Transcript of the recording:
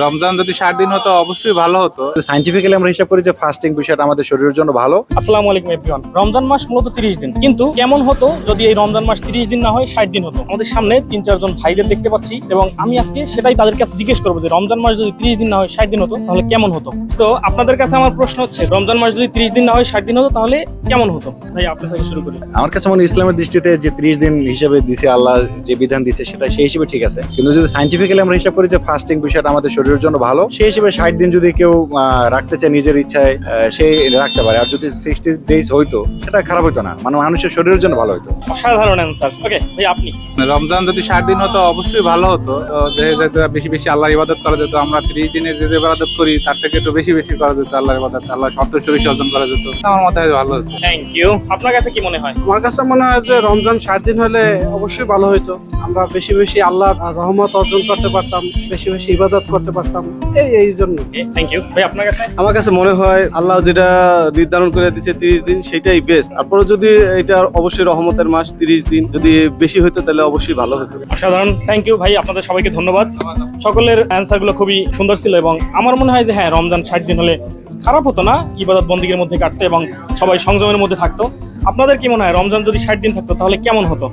রমজান যদি 60 দিন হতো অবশ্যই ভালো হতো। সাইন্টিফিক্যালি আমরা হিসাব করি যে ফাস্টিং বিষয়টা আমাদের শরীরের জন্য ভালো। আসসালামু আলাইকুম এভরিওয়ান। রমজান মাস মূলত 30 দিন, কিন্তু কেমন হতো যদি এই রমজান মাস 30 দিন না হয় 60 দিন হতো? আমাদের সামনে 3-4 জন ভাইদের দেখতে পাচ্ছি এবং আমি আজকে সেটাই তাদের কাছে জিজ্ঞেস করবো যে রমজান মাস যদি 30 দিন না হয় 60 দিন হতো তাহলে কেমন হতো। তো আপনাদের কাছে আমার প্রশ্ন হচ্ছে, রমজান মাস যদি 30 দিন না হয় 60 দিন হতো তাহলে কেমন হতো? ভাই আপনার থেকে শুরু করি। আমার কাছে মনে হয় ইসলামের দৃষ্টিতে যে 30 দিন হিসেবে দিছে আল্লাহ, যে বিধান দিছে সেটা সেই হিসেবে ঠিক আছে, কিন্তু যদি সাইন্টিফিক্যালি আমরা হিসাব করি যে ফাস্টিং বিষয়টা আমাদের শরীরের জন্য ভালো, সেই হিসেবে 60 দিন যদি কেউ রাখতে চায় নিজের ইচ্ছায়, সে রাখতে পারে। আর যদি 60 ডেজ হইতো সেটা খারাপ হতো না, মানে মানুষের শরীরের জন্য ভালো হতো। অসাধারণ অ্যান্সার। ওকে ভাই আপনি। রমজান যদি 60 দিন হতো অবশ্যই ভালো হতো। তো দেখা যেত বেশি বেশি আল্লাহর ইবাদত করা যেত। আমরা 30 দিনে যে ইবাদত করি তার থেকে একটু বেশি বেশি করা যেত আল্লাহর ইবাদত, আল্লাহ সন্তুষ্ট বেশি অর্জন করা যেত। আমার মতে হয় ভালো হতো। Thank you. আপনার কাছে কি মনে হয়? আমার কাছে মনে হয় যে রমজান 60 দিন হলে অবশ্যই ভালো হতো। আমরা বেশি বেশি আল্লাহর রহমত অর্জন করতে পারতাম, বেশি বেশি ইবাদত করতে পারতাম, এই জন্য। থ্যাংক ইউ ভাই। আপনার কাছে? আমার কাছে মনে হয় আল্লাহ যেটা নির্ধারণ করে দিয়েছে 30 দিন সেটাই বেস্ট। তারপরে যদি এটা অবশ্যই রহমতের মাস, 30 দিন যদি বেশি হতো তাহলে অবশ্যই ভালো হতো। অসাধারণ। থ্যাংক ইউ ভাই, আপনাদের সবাইকে ধন্যবাদ। সকলের অ্যান্সার গুলো খুবই সুন্দর ছিল এবং আমার মনে হয় যে হ্যাঁ, রমজান 60 দিন হলে খারাপ হতো না, ইবাদত বন্দিগের মধ্যে কাটতো এবং সবাই সংযমের মধ্যে থাকতো। আপনাদের কি মনে হয় রমজান যদি 60 দিন থাকতো তাহলে কেমন হতো?